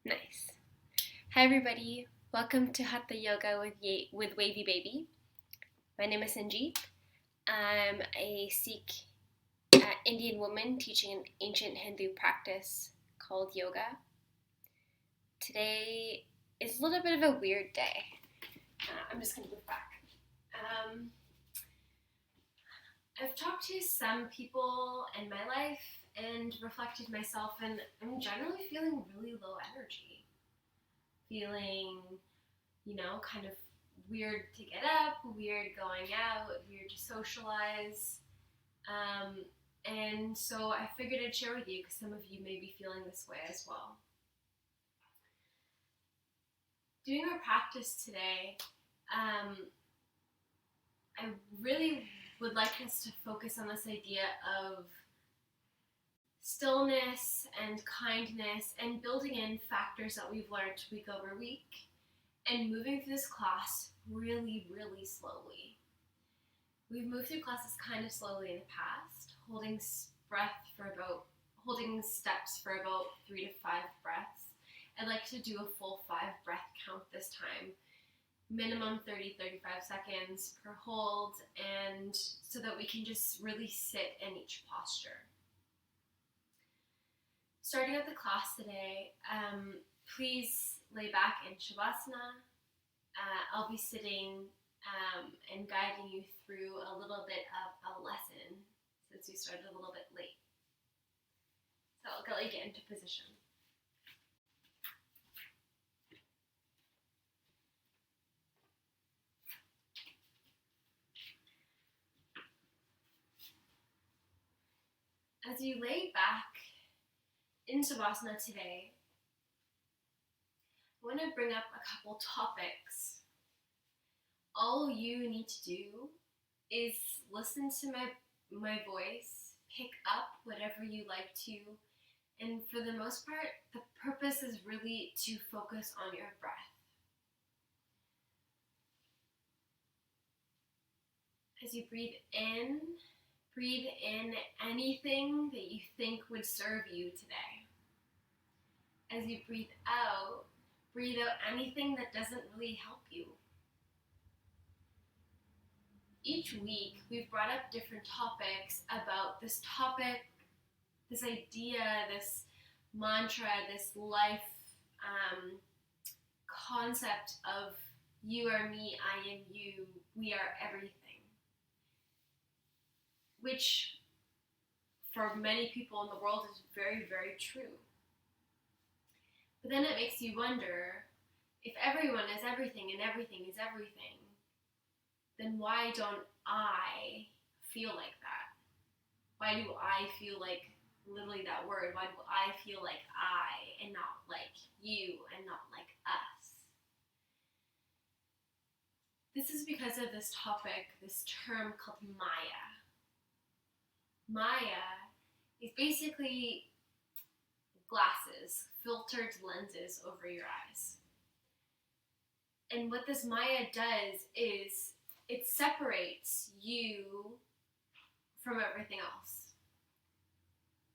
Nice. Hi everybody. Welcome to Hatha Yoga with Wavvy Baby. My name is Sanjeev. I'm a Sikh Indian woman teaching an ancient Hindu practice called yoga. Today is a little bit of a weird day. I'm just going to look back. I've talked to some people in my life and reflected myself, and I'm generally feeling really low energy. Feeling, kind of weird to get up, weird going out, weird to socialize. And so I figured I'd share with you because some of you may be feeling this way as well. Doing our practice today, I really would like us to focus on this idea of stillness and kindness and building in factors that we've learned week over week and moving through this class really, really slowly. We've moved through classes kind of slowly in the past, holding steps for about 3 to 5 breaths. I'd like to do a full 5 breath count this time. Minimum 30-35 seconds per hold, and so that we can just really sit in each posture. Starting out the class today, please lay back in Shavasana. I'll be sitting and guiding you through a little bit of a lesson since we started a little bit late. So I'll let you get into position. As you lay back in Savasana today, I want to bring up a couple topics. All you need to do is listen to my voice, pick up whatever you like to, and for the most part, the purpose is really to focus on your breath. As you breathe in anything that you think would serve you today. As you breathe out anything that doesn't really help you. Each week, we've brought up different topics about this topic, this idea, this mantra, this life concept of you are me, I am you, we are everything. Which, for many people in the world, is very, very true. But then it makes you wonder, if everyone is everything and everything is everything, then why don't I feel like that? Why do I feel like, literally that word, why do I feel like I and not like you and not like us? This is because of this topic, this term called Maya. Maya is basically glasses, filtered lenses over your eyes. And what this Maya does is it separates you from everything else.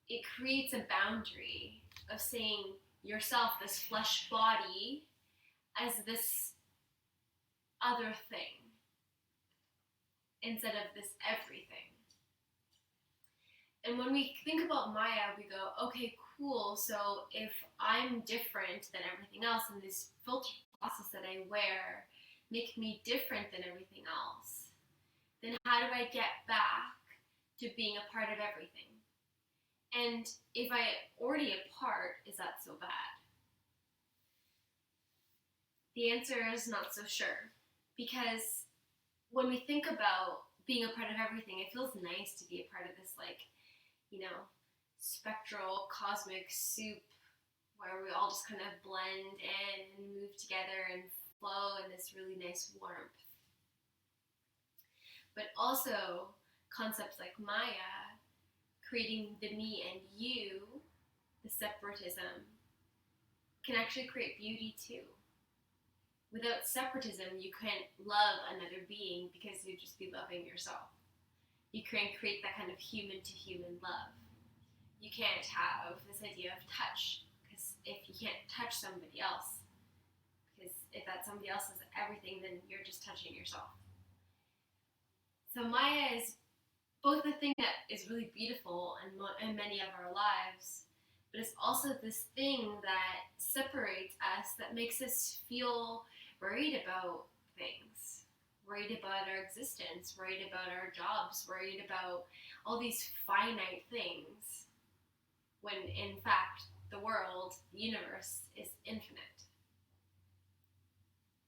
It creates a boundary of seeing yourself, this flesh body, as this other thing instead of this everything. And when we think about Maya, we go, okay, cool, so if I'm different than everything else, and these filtered glasses that I wear make me different than everything else, then how do I get back to being a part of everything? And if I'm already a part, is that so bad? The answer is not so sure, because when we think about being a part of everything, it feels nice to be a part of this, spectral cosmic soup where we all just kind of blend in and move together and flow in this really nice warmth. But also concepts like Maya, creating the me and you, the separatism, can actually create beauty too. Without separatism, you can't love another being because you'd just be loving yourself. You can't create that kind of human to human love. You can't have this idea of touch because if you can't touch somebody else. Because if that somebody else is everything, then you're just touching yourself. So Maya is both the thing that is really beautiful in many of our lives, but it's also this thing that separates us, that makes us feel worried about things, worried about our existence, worried about our jobs, worried about all these finite things, when in fact the world, the universe, is infinite.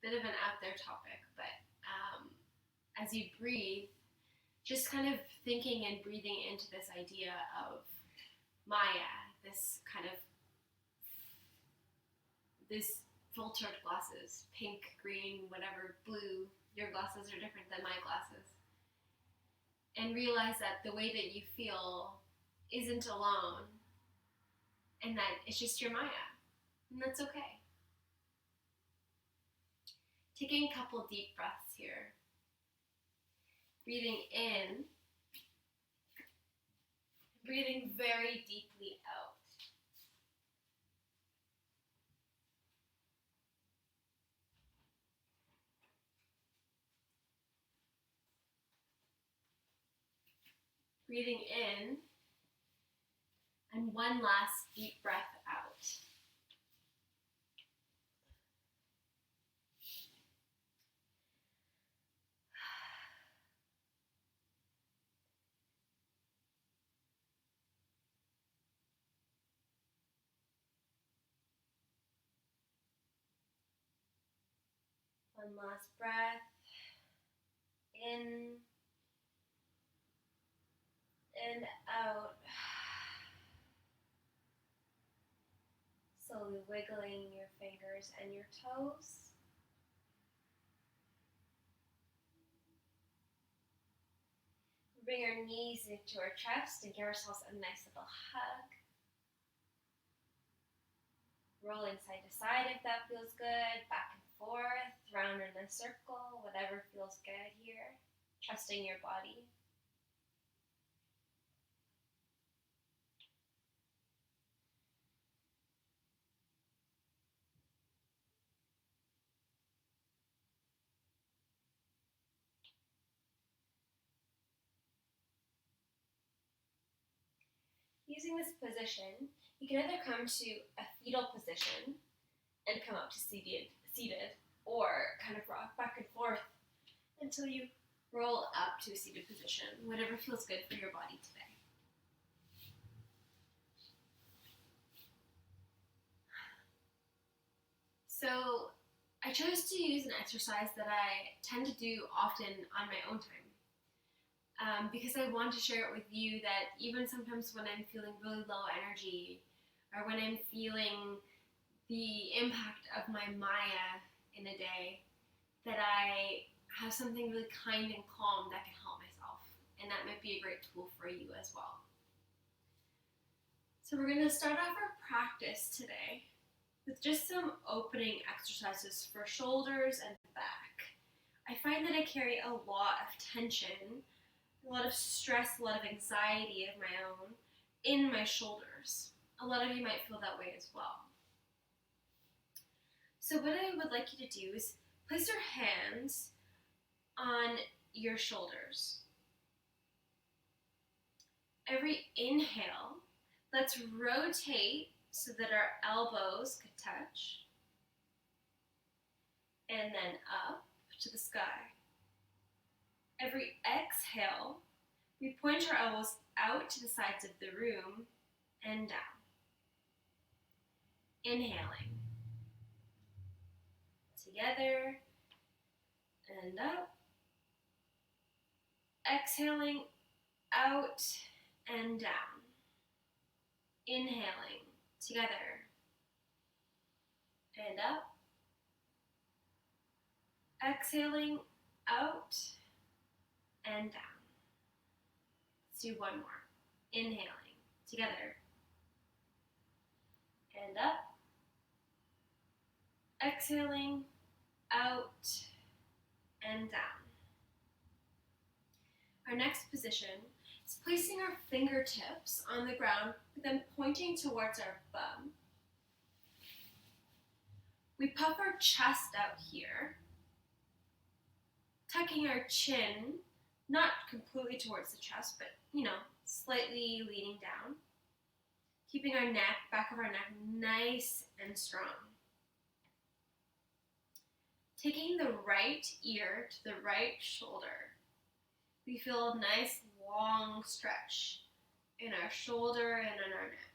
Bit of an out there topic, but as you breathe, just kind of thinking and breathing into this idea of Maya, this kind of, this filtered glasses, pink, green, whatever, blue, your glasses are different than my glasses. And realize that the way that you feel isn't alone, and that it's just your Maya, and that's okay. Taking a couple deep breaths here. Breathing in, breathing very deeply out. Breathing in, and one last deep breath out. One last breath, in and out. Slowly wiggling your fingers and your toes. Bring our knees into our chest and give ourselves a nice little hug. Rolling side to side if that feels good, back and forth, round in a circle, whatever feels good here. Trusting your body. Using this position, you can either come to a fetal position and come up to seated, or kind of rock back and forth until you roll up to a seated position, whatever feels good for your body today. So I chose to use an exercise that I tend to do often on my own time. Because I want to share it with you that even sometimes when I'm feeling really low energy, or when I'm feeling the impact of my Maya in a day, that I have something really kind and calm that can help myself. And that might be a great tool for you as well. So we're going to start off our practice today with just some opening exercises for shoulders and back. I find that I carry a lot of tension, a lot of stress, a lot of anxiety of my own in my shoulders. A lot of you might feel that way as well. So what I would like you to do is place your hands on your shoulders. Every inhale, let's rotate so that our elbows could touch. And then up to the sky. Every exhale, we point our elbows out to the sides of the room and down. Inhaling. Together and up. Exhaling out and down. Inhaling together and up. Exhaling out and down. Let's do one more. Inhaling together and up. Exhaling out and down. Our next position is placing our fingertips on the ground, then pointing towards our bum. We puff our chest out here, tucking our chin, not completely towards the chest, but, slightly leaning down. Keeping our neck, back of our neck, nice and strong. Taking the right ear to the right shoulder, we feel a nice long stretch in our shoulder and in our neck.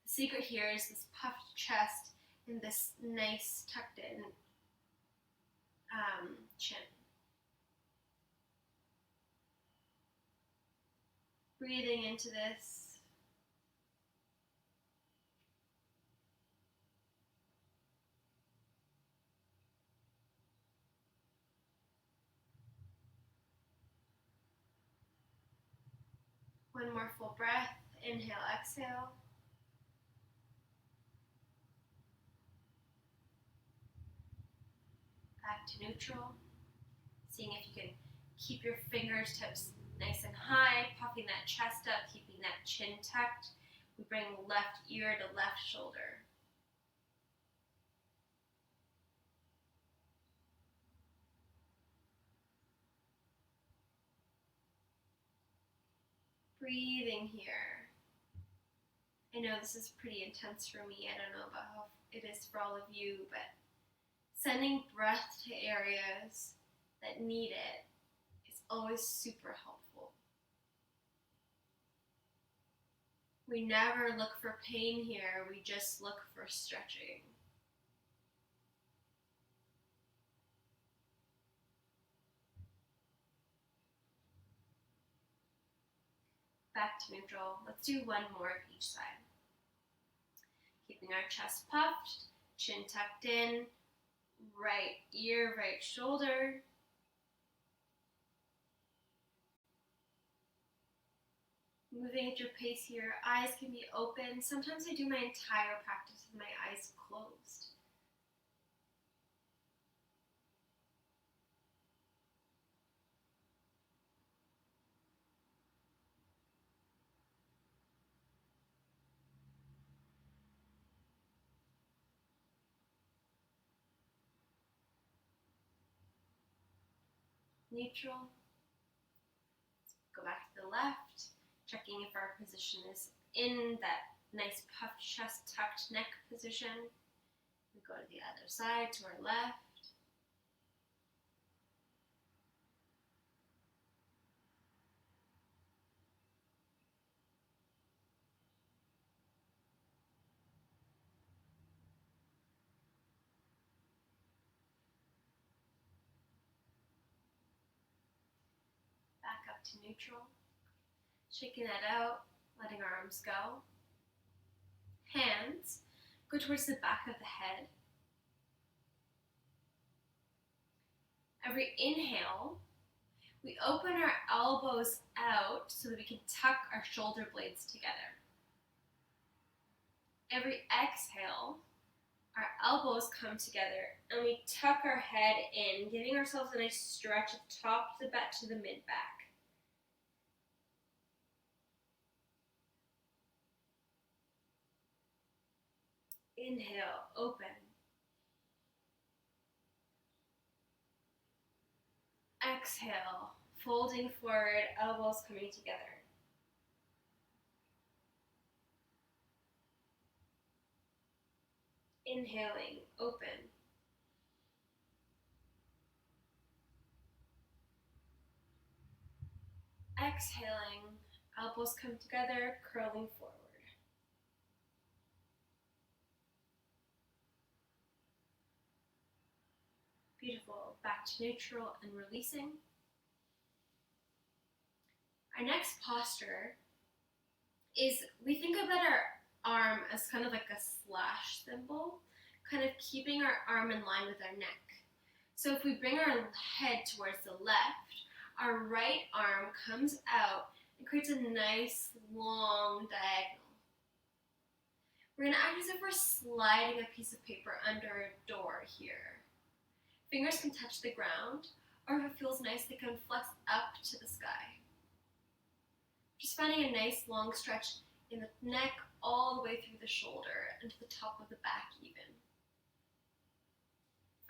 The secret here is this puffed chest and this nice tucked in chin. Breathing into this. One more full breath. Inhale, exhale. Back to neutral. Seeing if you can keep your fingertips nice and high, puffing that chest up, keeping that chin tucked. We bring left ear to left shoulder. Breathing here. I know this is pretty intense for me. I don't know about how it is for all of you, but sending breath to areas that need it is always super helpful. We never look for pain here, we just look for stretching. Back to neutral. Let's do one more of each side. Keeping our chest puffed, chin tucked in, right ear, right shoulder. Moving at your pace here, eyes can be open. Sometimes I do my entire practice with my eyes closed. Neutral. Go back to the left, checking if our position is in that nice puffed chest, tucked neck position. We go to the other side, to our left. Back up to neutral. Shaking that out, letting our arms go. Hands go towards the back of the head. Every inhale, we open our elbows out so that we can tuck our shoulder blades together. Every exhale, our elbows come together and we tuck our head in, giving ourselves a nice stretch at the top to the back to the mid-back. Inhale, open. Exhale, folding forward, elbows coming together. Inhaling, open. Exhaling, elbows come together, curling forward. Beautiful. Back to neutral and releasing. Our next posture is, we think about our arm as kind of like a slash symbol, kind of keeping our arm in line with our neck. So if we bring our head towards the left, our right arm comes out and creates a nice long diagonal. We're going to act as if we're sliding a piece of paper under a door here. Fingers can touch the ground, or if it feels nice, they can flex up to the sky. Just finding a nice long stretch in the neck all the way through the shoulder and to the top of the back even.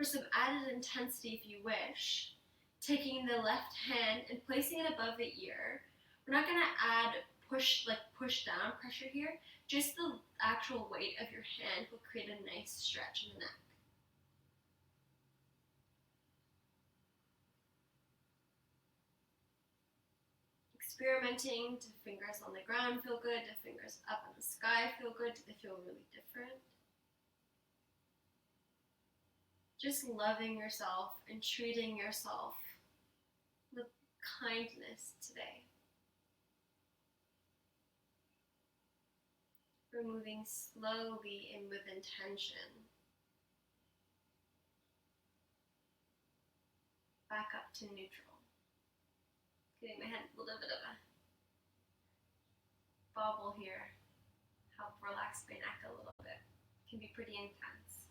For some added intensity, if you wish, taking the left hand and placing it above the ear. We're not going to add push down pressure here. Just the actual weight of your hand will create a nice stretch in the neck. Experimenting, do fingers on the ground feel good? Do fingers up in the sky feel good? Do they feel really different? Just loving yourself and treating yourself with kindness today. We're moving slowly and with intention. Back up to neutral. Getting my head a little bit of a bobble here. Help relax my neck a little bit. It can be pretty intense.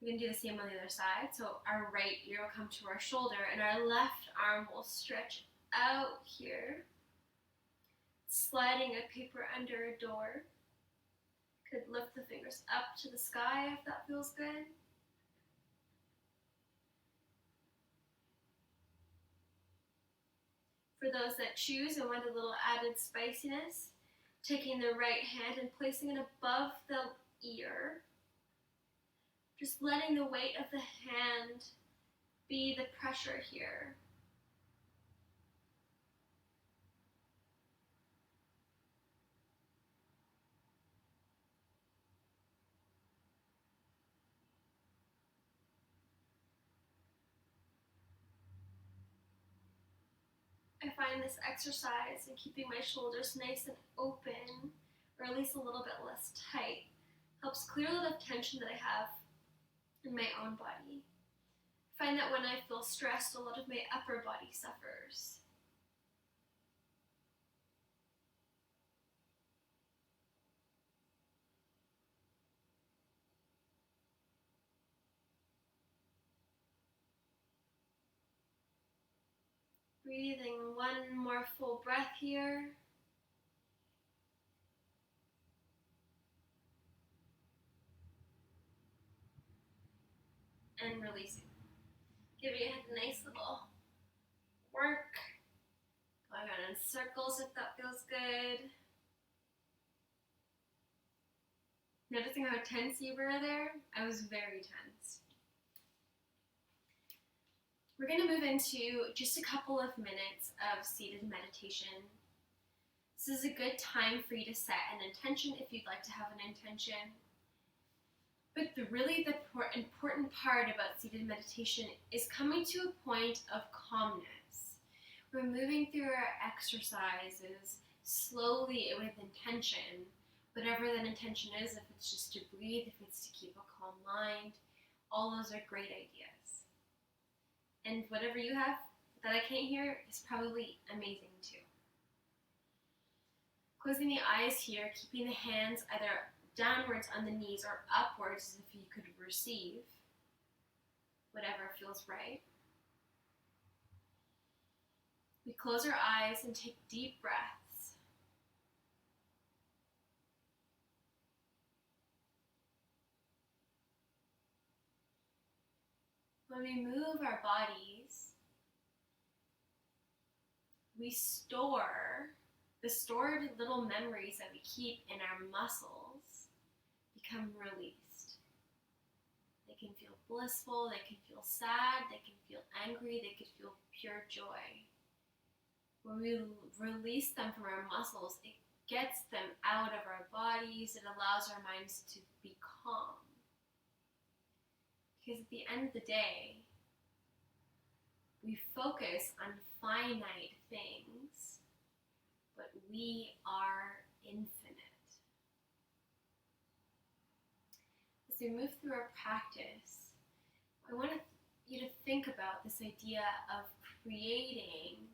We're going to do the same on the other side. So our right ear will come to our shoulder and our left arm will stretch out here. Sliding a paper under a door. Could lift the fingers up to the sky if that feels good. For those that choose and want a little added spiciness, taking the right hand and placing it above the ear. Just letting the weight of the hand be the pressure here. I find this exercise and keeping my shoulders nice and open, or at least a little bit less tight, helps clear a lot of tension that I have in my own body. I find that when I feel stressed, a lot of my upper body suffers. Breathing one more full breath here. And releasing. Giving your head a nice little work. Going around in circles if that feels good. Noticing how tense you were there? I was very tense. We're going to move into just a couple of minutes of seated meditation. This is a good time for you to set an intention if you'd like to have an intention. But the important part about seated meditation is coming to a point of calmness. We're moving through our exercises slowly with intention, whatever that intention is, if it's just to breathe, if it's to keep a calm mind, all those are great ideas. And whatever you have that I can't hear is probably amazing too. Closing the eyes here, keeping the hands either downwards on the knees or upwards as if you could receive whatever feels right. We close our eyes and take deep breaths. When we move our bodies, we store the stored little memories that we keep in our muscles become released. They can feel blissful, they can feel sad, they can feel angry, they can feel pure joy. When we release them from our muscles, it gets them out of our bodies, it allows our minds to be calm. Because at the end of the day, we focus on finite things, but we are infinite. As we move through our practice, I want you to think about this idea of creating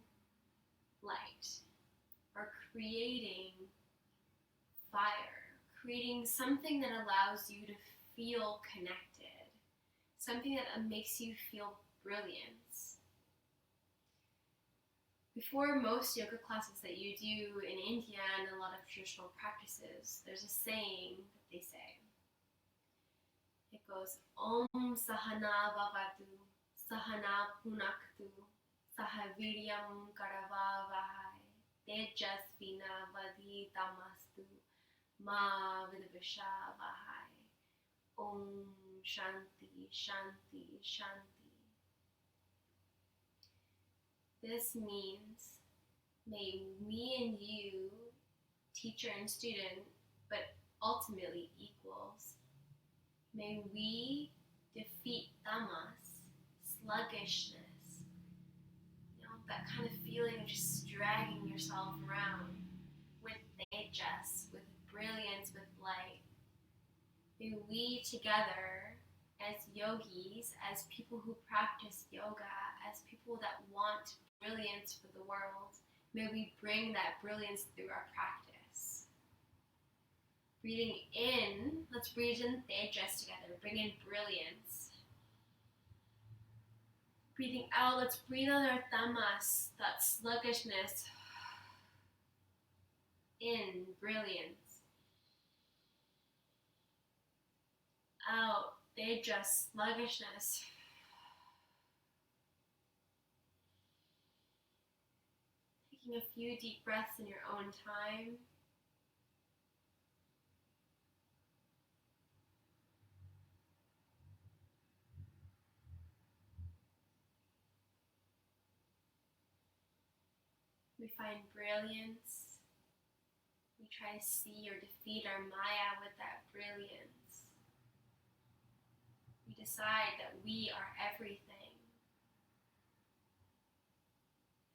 light, or creating fire, creating something that allows you to feel connected, something that makes you feel brilliance. Before most yoga classes that you do in India and a lot of traditional practices, there's a saying that they say. It goes Om Sahana Vavatu, Sahana Punaktu, Sahaviryam Karavavahai, Tejasvina Vaditamastu, Ma Vidvishavahai. Om Shanti, Shanti, Shanti. This means, may me and you, teacher and student, but ultimately equals, may we defeat tamas, sluggishness, that kind of feeling of just dragging yourself around, with tejas, with brilliance, with light. May we together, as yogis, as people who practice yoga, as people that want brilliance for the world, may we bring that brilliance through our practice. Breathing in, let's breathe in tejas together, bring in brilliance. Breathing out, let's breathe out our tamas, that sluggishness. In, brilliance. Out, tejas, sluggishness. Taking a few deep breaths in your own time. We find brilliance. We try to see or defeat our Maya with that brilliance. We decide that we are everything.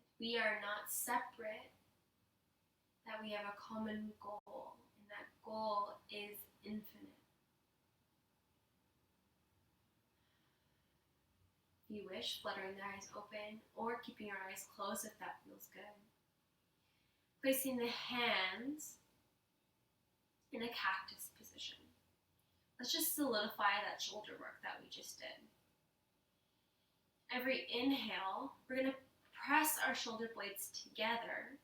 That we are not separate. That we have a common goal. And that goal is infinite. If you wish, fluttering the eyes open or keeping your eyes closed if that feels good. Placing the hands in a cactus position. Let's just solidify that shoulder work that we just did. Every inhale, we're going to press our shoulder blades together.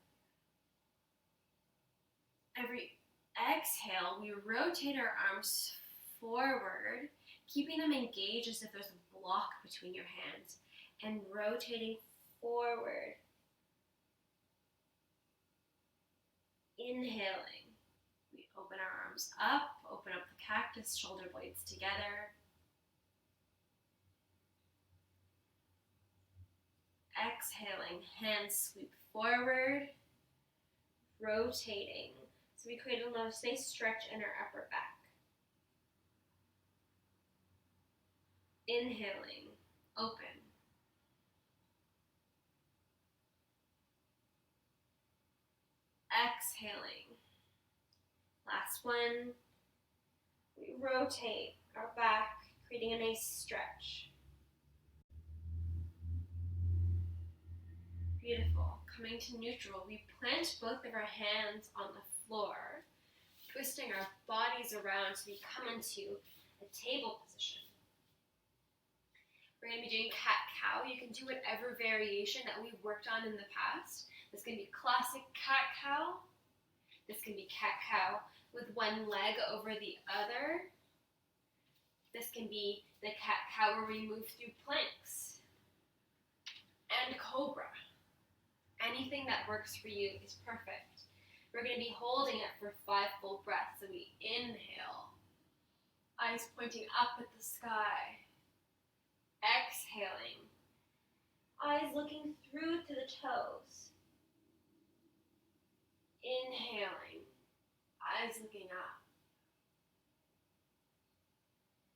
Every exhale, we rotate our arms forward, keeping them engaged as if there's a block between your hands, and rotating forward. Inhaling, we open our arms up, open up the cactus, shoulder blades together. Exhaling, hands sweep forward, rotating. So we create a nice stretch in our upper back. Inhaling, open. Exhaling. Last one. We rotate our back, creating a nice stretch. Beautiful. Coming to neutral, we plant both of our hands on the floor, twisting our bodies around so we come into a table position. We're going to be doing cat-cow. You can do whatever variation that we've worked on in the past. This can be classic cat-cow. This can be cat-cow with one leg over the other. This can be the cat-cow where we move through planks. And cobra. Anything that works for you is perfect. We're going to be holding it for 5 full breaths. So we inhale, eyes pointing up at the sky. Exhaling, eyes looking through to the toes. Inhaling, eyes looking up.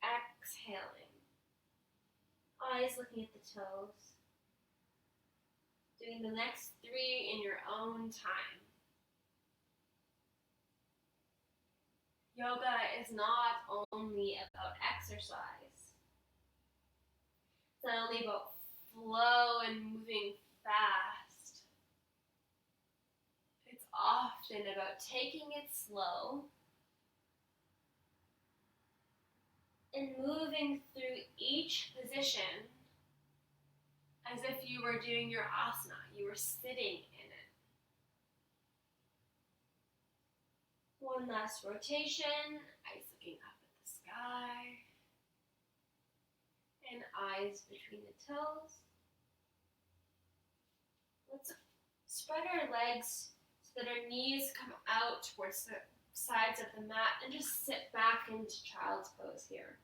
Exhaling, eyes looking at the toes. Doing the next 3 in your own time. Yoga is not only about exercise. It's not only about flow and moving fast. It's often about taking it slow and moving through each position as if you were doing your asana, you were sitting in it. One last rotation, eyes looking up at the sky. and eyes between the toes. Let's spread our legs so that our knees come out towards the sides of the mat and just sit back into child's pose here.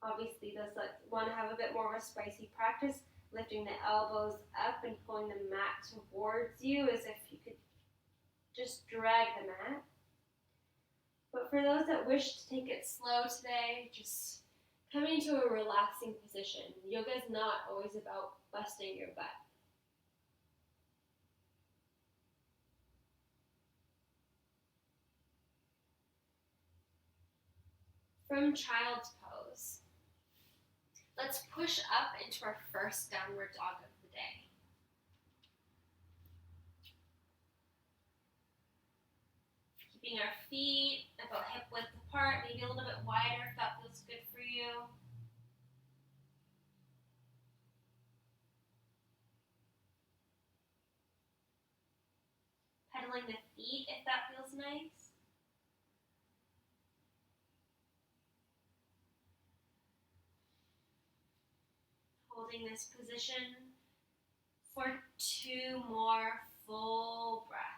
Obviously, those that want to have a bit more of a spicy practice, lifting the elbows up and pulling the mat towards you as if you could just drag the mat. But for those that wish to take it slow today, just coming to a relaxing position. Yoga is not always about busting your butt. From child's pose, let's push up into our first downward dog of the day. Keeping our feet about hip width apart, maybe a little bit wider if that feels good for you. Pedaling the feet if that feels nice. Holding this position for 2 more full breaths.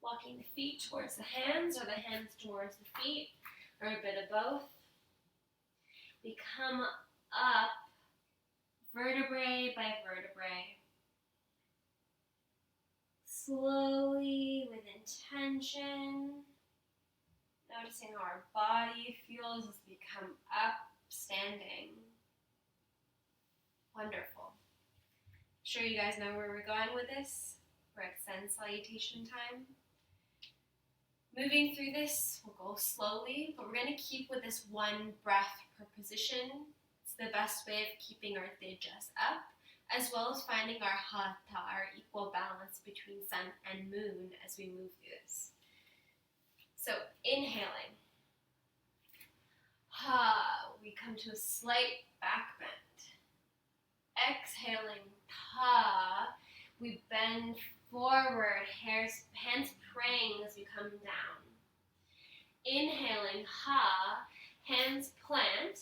Walking the feet towards the hands or the hands towards the feet, or a bit of both. We come up vertebrae by vertebrae. Slowly, with intention, noticing how our body feels as we come up, standing. Wonderful. I'm sure you guys know where we're going with this. We're at Sun Salutation time. Moving through this, we'll go slowly, but we're going to keep with this 1 breath per position. It's the best way of keeping our tejas up, as well as finding our Hatha, our equal balance between sun and moon as we move through this. So inhaling, ha, we come to a slight back bend. Exhaling, ha, we bend forward, hands praying as we come down. Inhaling, ha, hands plant,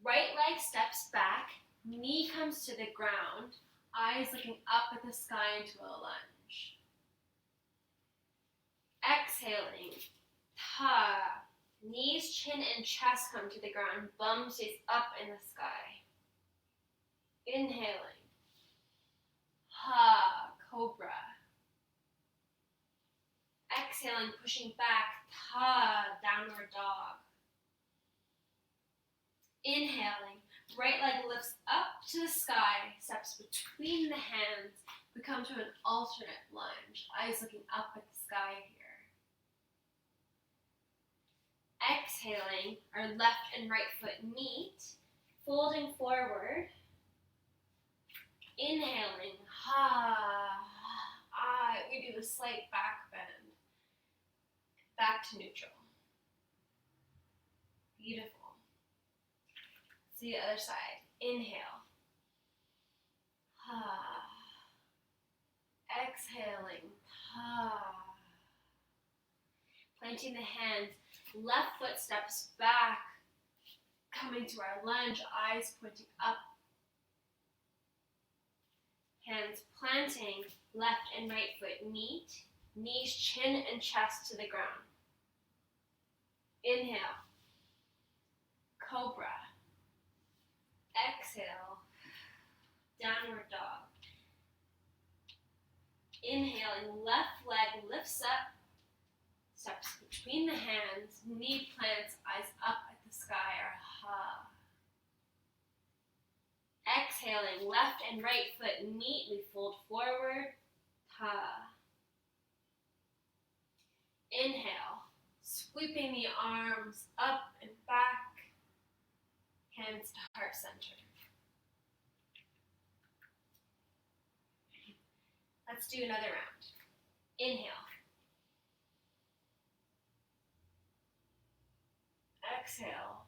right leg steps back, knee comes to the ground, eyes looking up at the sky into a lunge. Exhaling, ha, knees, chin, and chest come to the ground, bum stays up in the sky. Inhaling, ha, cobra. Exhaling, pushing back, ta, downward dog. Inhaling, right leg lifts up to the sky, steps between the hands. We come to an alternate lunge, eyes looking up at the sky here. Exhaling, our left and right foot meet, folding forward. Inhaling, ha, we do a slight back bend. Back to neutral. Beautiful. To the other side. Inhale. Ha. Exhaling. Ha. Planting the hands. Left foot steps back. Coming to our lunge. Eyes pointing up. Hands planting. Left and right foot meet. Knees, chin, and chest to the ground. Inhale. Cobra. Exhale. Downward dog. Inhaling, left leg lifts up, steps between the hands, knee plants, eyes up at the sky, or ha. Exhaling, left and right foot meet, we fold forward, ha. Inhale, sweeping the arms up and back, hands to heart center. Let's do another round. Inhale. Exhale.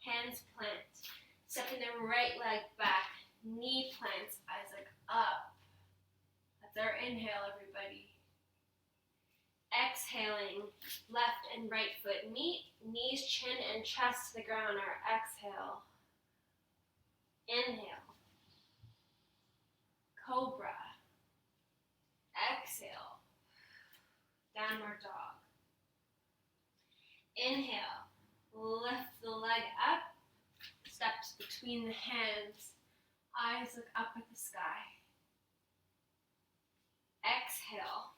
Hands plant. Stepping the right leg back. Knee plants. Eyes look up. That's our inhale, everybody. Exhaling. Left and right foot meet. Knees, chin, and chest to the ground. Our exhale. Inhale. Cobra. Exhale. Downward dog. Inhale. Lift the leg up. Steps between the hands. Eyes look up at the sky. Exhale.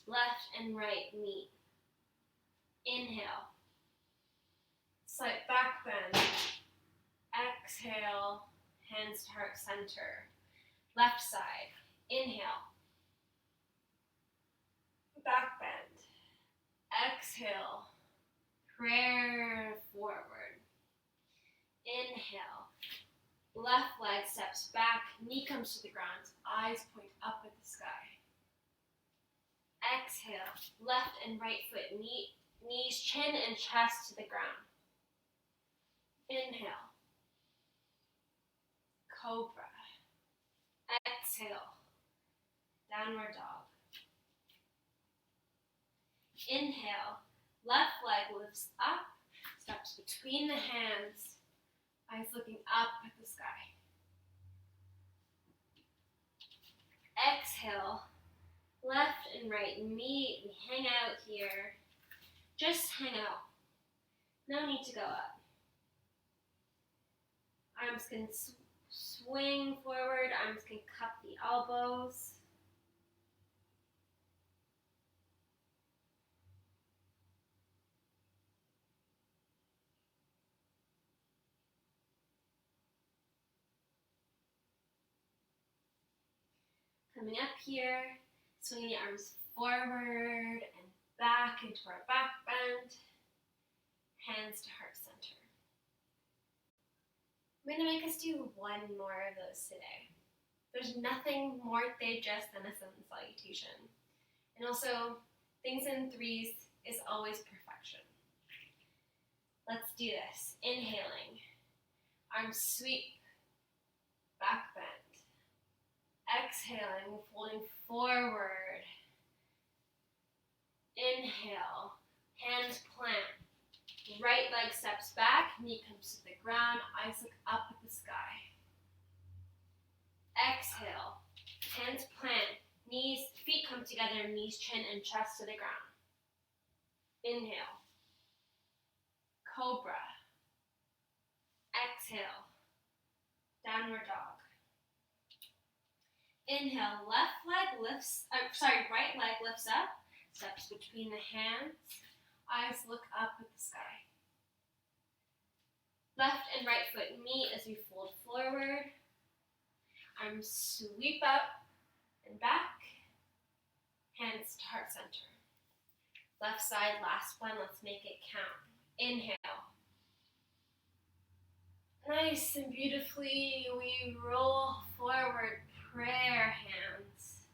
Left and right meet. Inhale. Slight back bend. Exhale. Hands to heart center. Left side. Inhale. Back bend. Exhale. Prayer forward. Inhale. Left leg steps back. Knee comes to the ground. Eyes point up at the sky. Exhale. Left and right foot meet. Knees, chin, and chest to the ground. Inhale. Cobra. Exhale. Downward dog. Inhale. Left leg lifts up. Steps between the hands. Eyes looking up at the sky. Exhale. Left and right meet. We hang out here. Just hang out. No need to go up. Arms can swing forward. Arms can cup the elbows. Coming up here, swinging the arms forward and back into our back bend. Hands to heart center. I'm going to make us do one more of those today. There's nothing more digest than a sun salutation. And also, things in threes is always perfection. Let's do this. Inhaling. Arms sweep. Back bend. Exhaling, folding forward. Inhale, hands plant. Right leg steps back, knee comes to the ground, eyes look up at the sky. Exhale, hands plant, feet come together, knees, chin, and chest to the ground. Inhale, cobra. Exhale, downward dog. Inhale, right leg lifts up, steps between the hands, eyes look up at the sky. Left and right foot meet as we fold forward. Arms sweep up and back. Hands to heart center. Left side, last one, let's make it count. Inhale. Nice and beautifully, we roll forward. Prayer hands.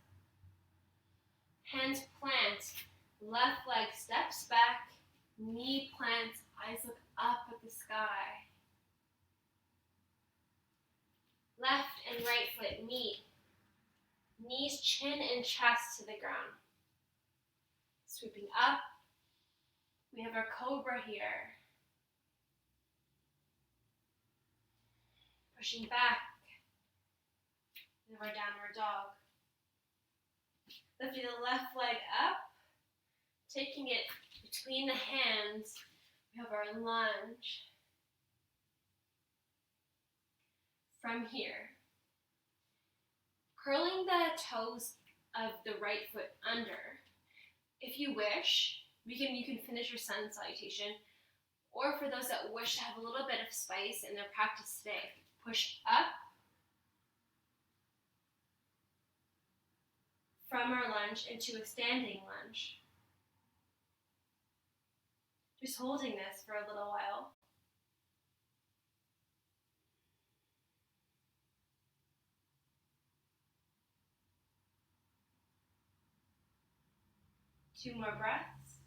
Hands plant. Left leg steps back. Knee plants. Eyes look up at the sky. Left and right foot meet. Knees, chin, and chest to the ground. Sweeping up. We have our cobra here. Pushing back. Our downward dog. Lifting the left leg up, taking it between the hands. We have our lunge. From here, curling the toes of the right foot under. If you wish, you can finish your sun salutation. Or for those that wish to have a little bit of spice in their practice today, push up. From our lunge into a standing lunge. Just holding this for a little while. 2 more breaths.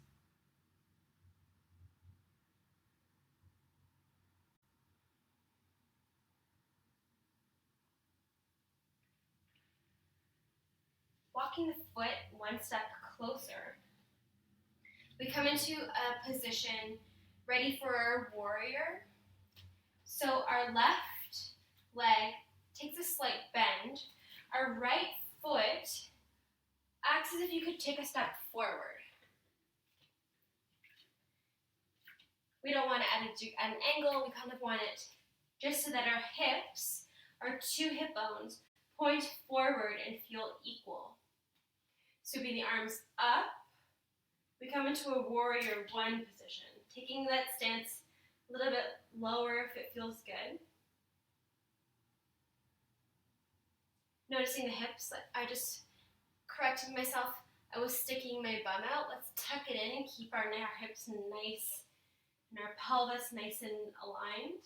Walking the foot one step closer, we come into a position ready for our warrior. So our left leg takes a slight bend. Our right foot acts as if you could take a step forward. We don't want it at an angle. We kind of want it just so that our hips, our 2 hip bones, point forward and feel equal. Sweeping the arms up, we come into a warrior 1 position, taking that stance a little bit lower if it feels good. Noticing the hips, I just corrected myself. I was sticking my bum out. Let's tuck it in and keep our hips nice and our pelvis nice and aligned.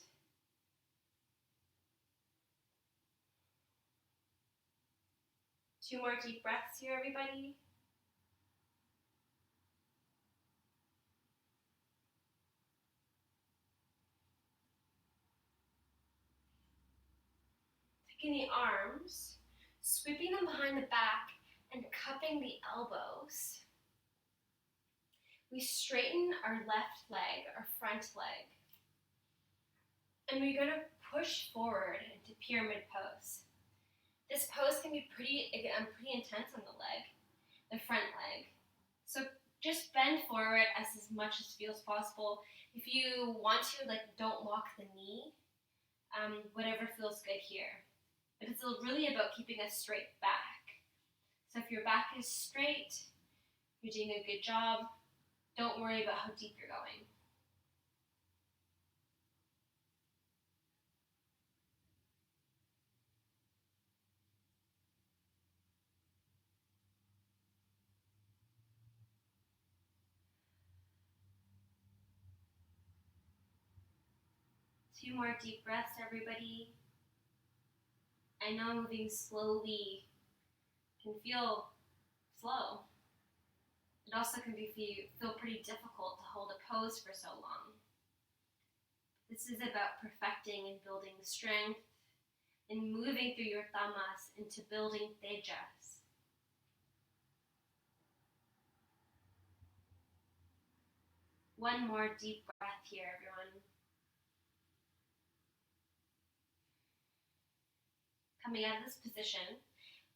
Two more deep breaths here, everybody. Taking the arms, sweeping them behind the back, and cupping the elbows. We straighten our left leg, our front leg. And we're going to push forward into pyramid pose. This pose can be pretty intense on the leg, the front leg. So just bend forward as much as feels possible. If you want to, don't lock the knee, whatever feels good here. But it's really about keeping a straight back. So if your back is straight, you're doing a good job. Don't worry about how deep you're going. Two more deep breaths, everybody. I know moving slowly can feel slow. It also can feel pretty difficult to hold a pose for so long. This is about perfecting and building strength and moving through your tamas into building tejas. One more deep breath here, everyone. Coming out of this position,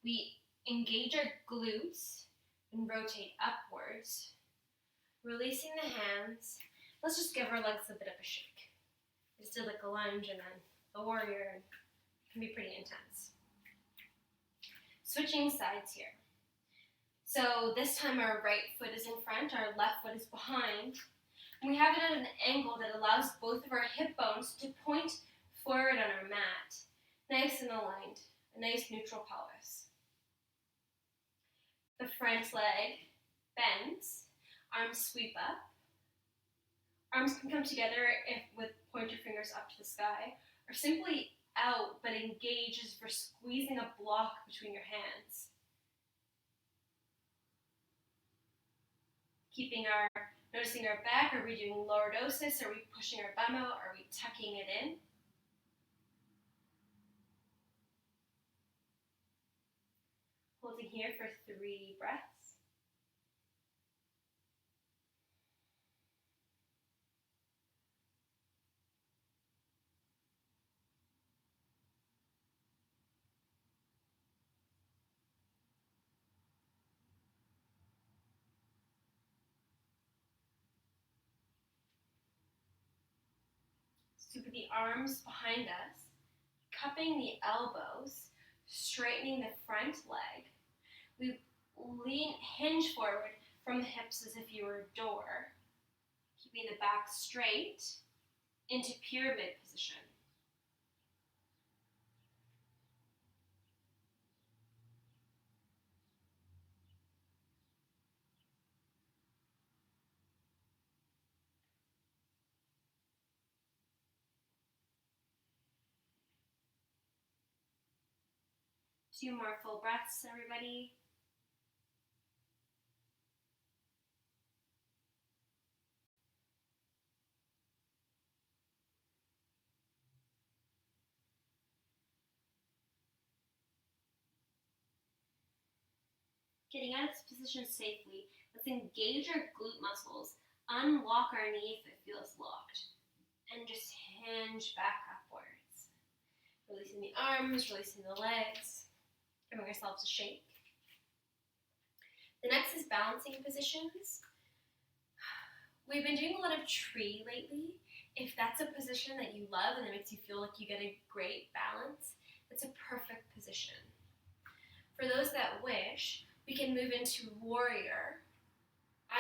we engage our glutes and rotate upwards. Releasing the hands. Let's just give our legs a bit of a shake. I just did a lunge and then a warrior. It can be pretty intense. Switching sides here. So this time our right foot is in front, our left foot is behind. And we have it at an angle that allows both of our hip bones to point forward on our mat. Nice and aligned, a nice neutral pelvis. The front leg bends, arms sweep up. Arms can come together with pointer fingers up to the sky, or simply out, but engage as for squeezing a block between your hands. Noticing our back, are we doing lordosis? Are we pushing our bum out? Are we tucking it in? Holding here for 3 breaths. Sweep the arms behind us, cupping the elbows, straightening the front leg. We hinge forward from the hips as if you were a door, keeping the back straight into pyramid position. Two more full breaths, everybody. Getting out of this position safely, let's engage our glute muscles, unlock our knee if it feels locked, and just hinge back upwards. Releasing the arms, releasing the legs, giving ourselves a shake. The next is balancing positions. We've been doing a lot of tree lately. If that's a position that you love and that makes you feel like you get a great balance, it's a perfect position. For those that wish, we can move into warrior.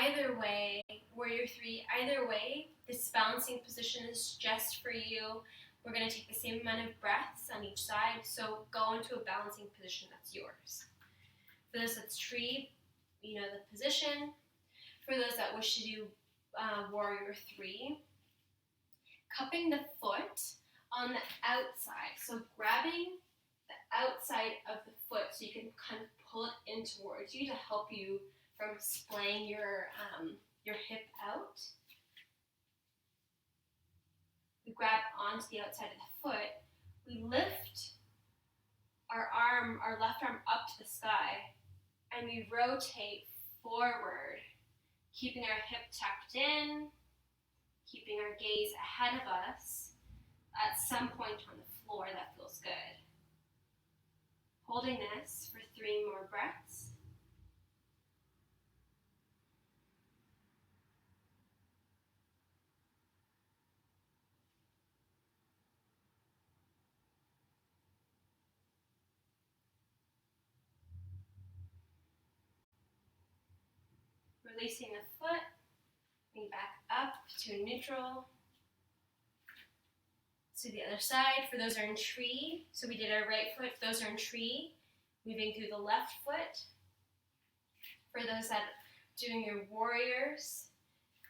Either way, warrior 3, either way, this balancing position is just for you. We're going to take the same amount of breaths on each side, so go into a balancing position that's yours. For those that's tree, you know the position. For those that wish to do warrior 3, cupping the foot on the outside, so grabbing the outside of the foot so you can kind of pull it in towards you to help you from splaying your hip out. We grab onto the outside of the foot. We lift our left arm up to the sky, and we rotate forward, keeping our hip tucked in, keeping our gaze ahead of us at some point on the floor that feels good. Holding this for 3 more breaths. Releasing the foot, bring back up to neutral. To the other side, for those who are in tree, so we did our right foot, for those who are in tree, moving through the left foot. For those that are doing your warriors,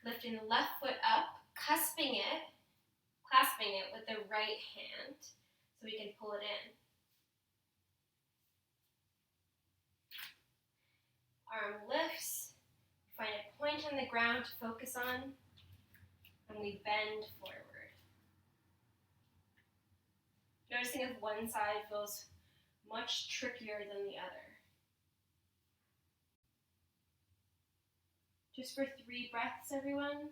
lifting the left foot up, clasping it with the right hand, so we can pull it in. Arm lifts, find a point on the ground to focus on, and we bend forward. Noticing if one side feels much trickier than the other. Just for 3 breaths, everyone.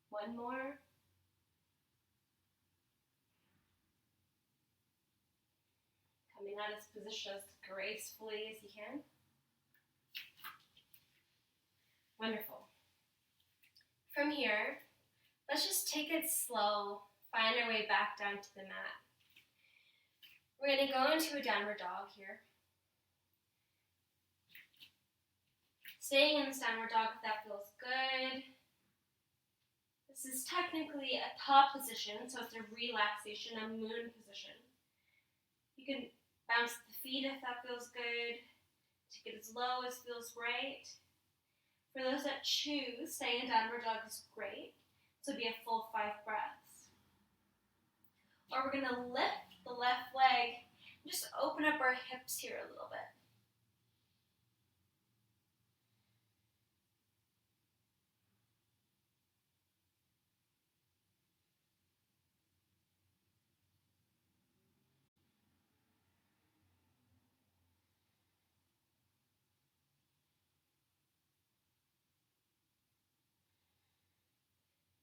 One more. Coming out of this position as gracefully as you can. Wonderful. From here, let's just take it slow, find our way back down to the mat. We're going to go into a downward dog here. Staying in this downward dog if that feels good. This is technically a top position, so it's a relaxation, a moon position. You can bounce the feet if that feels good. Take it as low as feels right. For those that choose, staying in downward dog is great. So be a full 5 breaths. Or we're going to lift the left leg and just open up our hips here a little bit.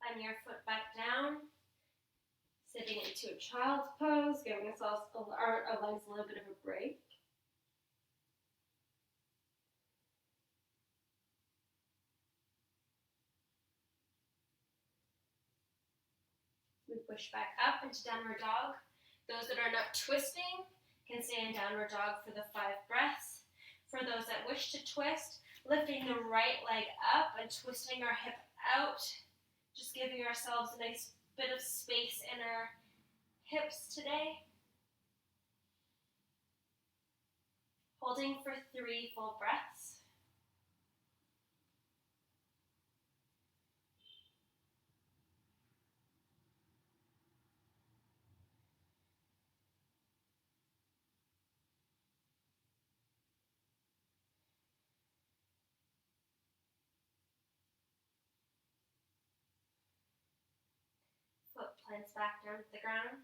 Bend your foot back down, sitting into a child's pose, giving ourselves our legs a little bit of a break. We push back up into downward dog. Those that are not twisting can stay in downward dog for the 5 breaths. For those that wish to twist, lifting the right leg up and twisting our hip out. Just giving ourselves a nice bit of space in our hips today. Holding for 3 full breaths. hands back down to the ground.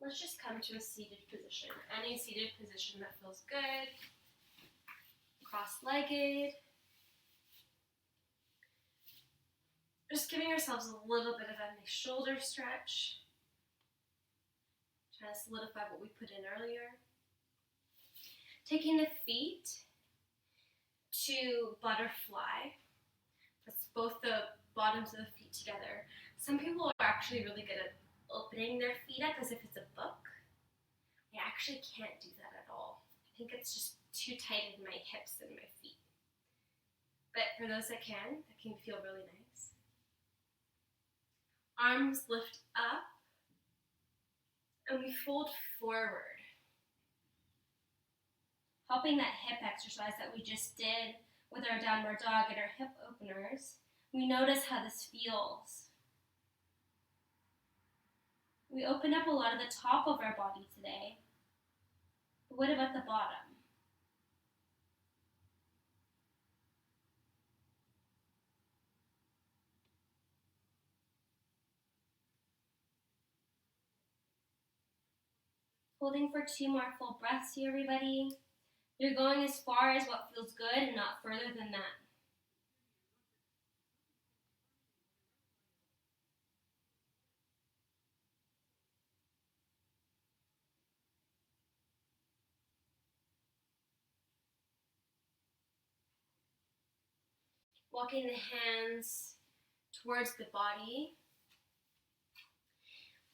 Let's just come to a seated position. Any seated position that feels good. Cross-legged. Just giving ourselves a little bit of a nice shoulder stretch. Trying to solidify what we put in earlier. Taking the feet to butterfly. That's both the bottoms of the feet together. Some people are actually really good at opening their feet up as if it's a book. I actually can't do that at all. I think it's just too tight in my hips and my feet. But for those that can feel really nice. Arms lift up and we fold forward. Helping that hip exercise that we just did with our downward dog and our hip openers, we notice how this feels. We opened up a lot of the top of our body today, but what about the bottom? Holding for 2 more full breaths here, everybody. You're going as far as what feels good and not further than that. Walking the hands towards the body.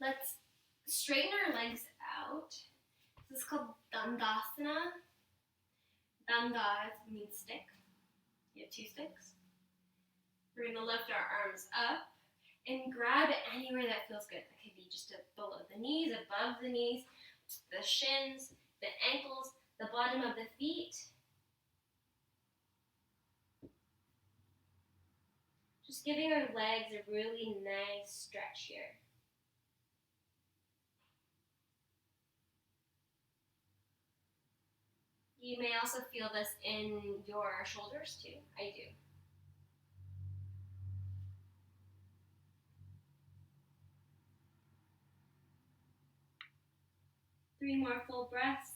Let's straighten our legs out. This is called Dandasana. Danda means stick. You have 2 sticks. We're going to lift our arms up and grab anywhere that feels good. That could be just below the knees, above the knees, the shins, the ankles, the bottom of the feet. Just giving our legs a really nice stretch here. You may also feel this in your shoulders too. I do. Three more full breaths.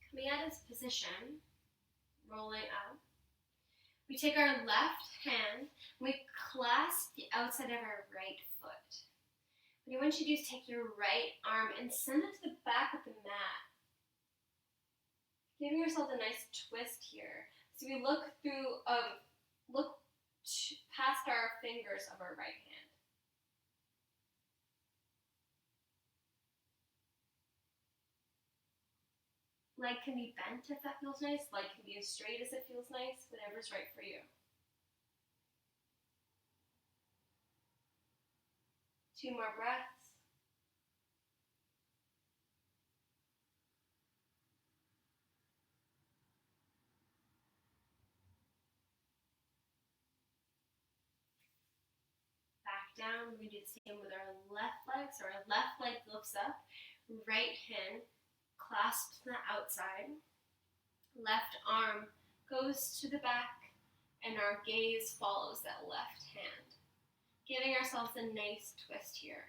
Coming out of this position, rolling out. We take our left hand, and we clasp the outside of our right foot. What I want you to do is take your right arm and send it to the back of the mat. Giving yourself a nice twist here. So we look through, past our fingers of our right hand. Leg can be bent if that feels nice. Leg can be as straight as it feels nice. Whatever's right for you. 2 more breaths. Back down. We're going to do the same with our left leg. So our left leg lifts up. Right hand clasps the outside. Left arm goes to the back. And our gaze follows that left hand. Giving ourselves a nice twist here.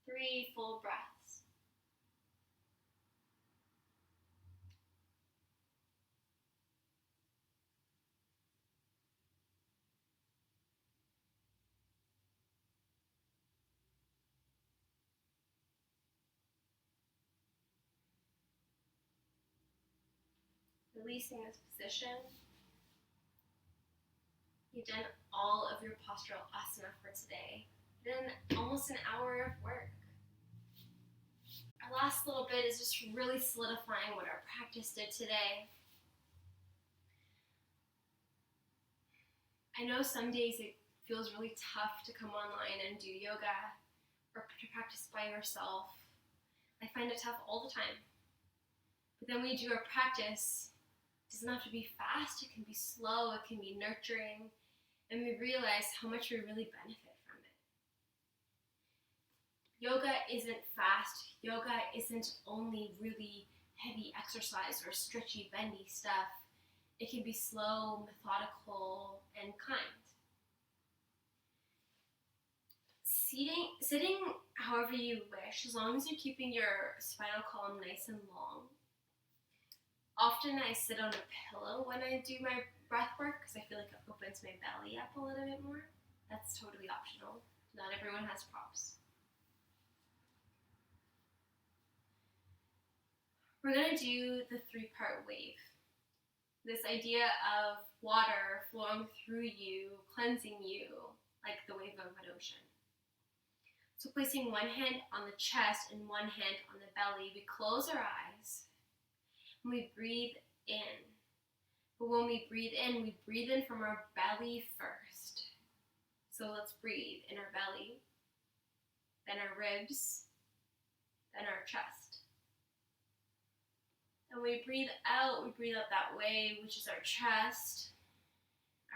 Three full breaths. Releasing this position. You've done all of your postural asana for today. Then almost an hour of work. Our last little bit is just really solidifying what our practice did today. I know some days it feels really tough to come online and do yoga or to practice by yourself. I find it tough all the time. But then we do our practice. It doesn't have to be fast, it can be slow, it can be nurturing. and we realize how much we really benefit from it. Yoga isn't fast. Yoga isn't only really heavy exercise or stretchy, bendy stuff. It can be slow, methodical, and kind. Sitting however you wish, as long as you're keeping your spinal column nice and long. Often I sit on a pillow when I do my breath work because I feel like it opens my belly up a little bit more. That's totally optional. Not everyone has props. We're going to do the 3-part wave. This idea of water flowing through you, cleansing you, like the wave of an ocean. So placing one hand on the chest and one hand on the belly, we close our eyes and we breathe in. But when we breathe in from our belly first. So let's breathe in our belly, then our ribs, then our chest. And we breathe out that wave, which is our chest,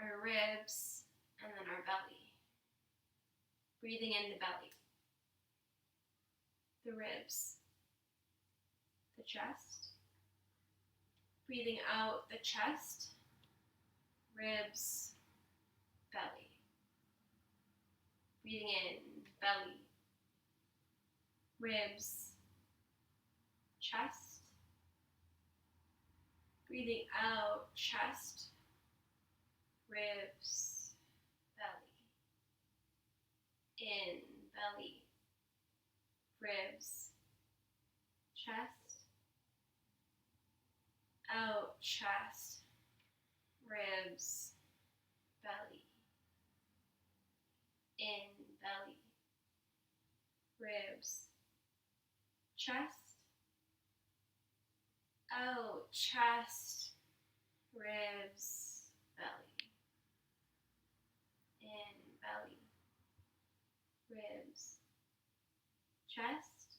our ribs, and then our belly. Breathing in the belly, the ribs, the chest. Breathing out the chest, ribs, belly. Breathing in, belly, ribs, chest. Breathing out, chest, ribs, belly. In, belly, ribs, chest. Out, chest, ribs, belly. In, belly, ribs, chest. Out, chest, ribs, belly. In, belly, ribs, chest.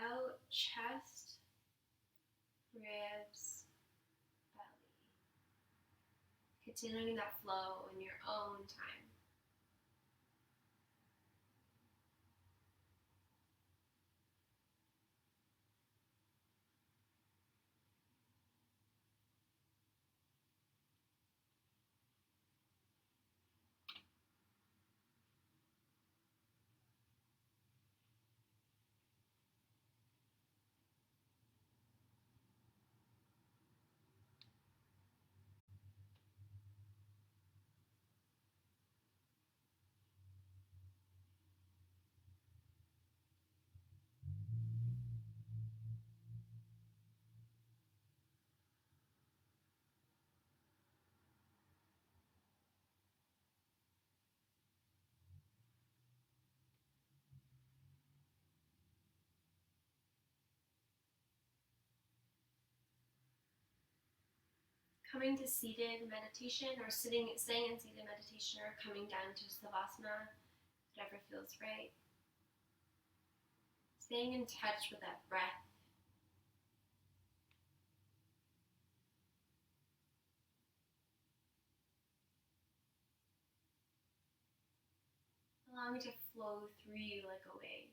Out, chest, ribs, belly. Continuing that flow in your own time. Coming to seated meditation or staying in seated meditation or coming down to Savasana, whatever feels right. Staying in touch with that breath. Allowing it to flow through you like a wave.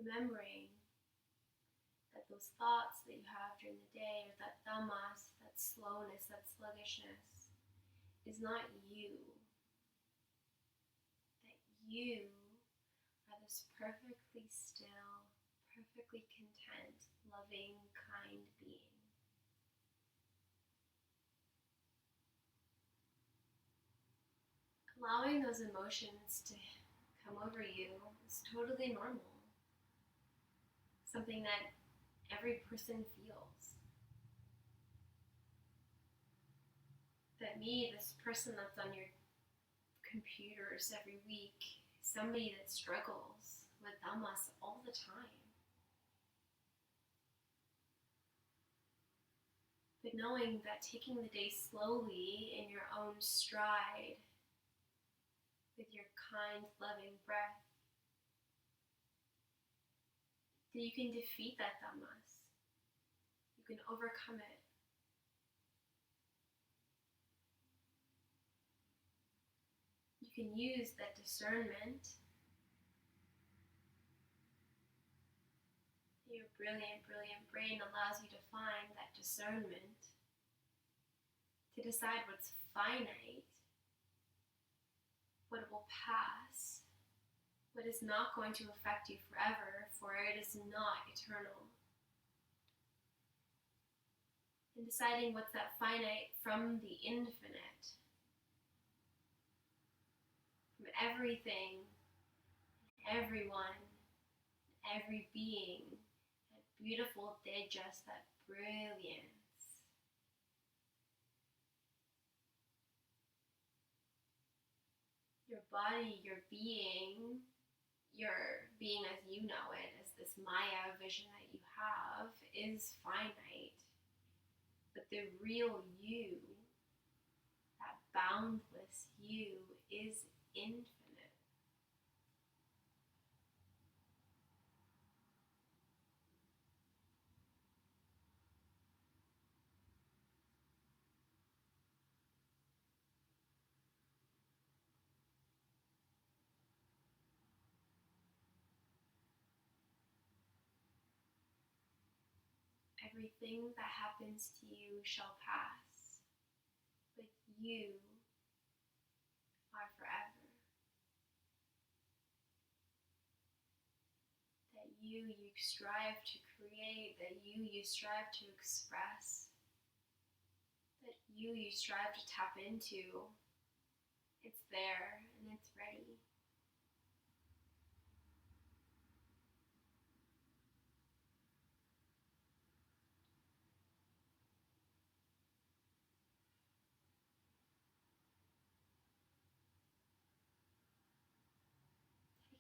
Remembering that those thoughts that you have during the day, or that tamas, that slowness, that sluggishness, is not you. That you are this perfectly still, perfectly content, loving, kind being. Allowing those emotions to come over you is totally normal. Something that every person feels. That me, this person that's on your computers every week, somebody that struggles with tamas all the time. But knowing that taking the day slowly in your own stride with your kind, loving breath, that you can defeat that tamas. You can overcome it. You can use that discernment. Your brilliant, brilliant brain allows you to find that discernment to decide what's finite, what will pass, what is not going to affect you forever, for it is not eternal. And deciding what's that finite from the infinite, from everything, everyone, every being, that beautiful tejas, that brilliance. Your body, your being as you know it, as this Maya vision that you have, is finite. But the real you, that boundless you, is infinite. Everything that happens to you shall pass, but you are forever. That you strive to create, that you strive to express, that you strive to tap into. It's there and it's ready.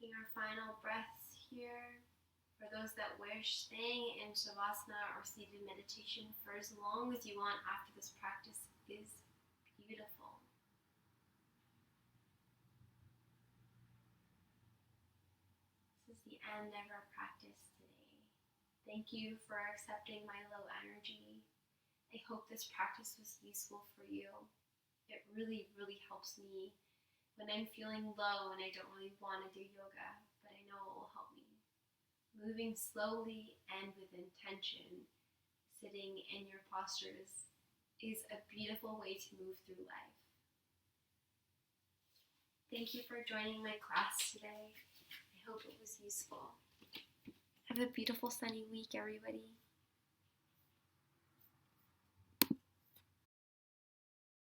Taking our final breaths here. For those that wish, staying in Shavasana or seated meditation for as long as you want after this practice is beautiful. This is the end of our practice today. Thank you for accepting my low energy. I hope this practice was useful for you. It really, really helps me when I'm feeling low and I don't really want to do yoga, but I know it will help me. Moving slowly and with intention, sitting in your postures, is a beautiful way to move through life. Thank you for joining my class today. I hope it was useful. Have a beautiful sunny week, everybody.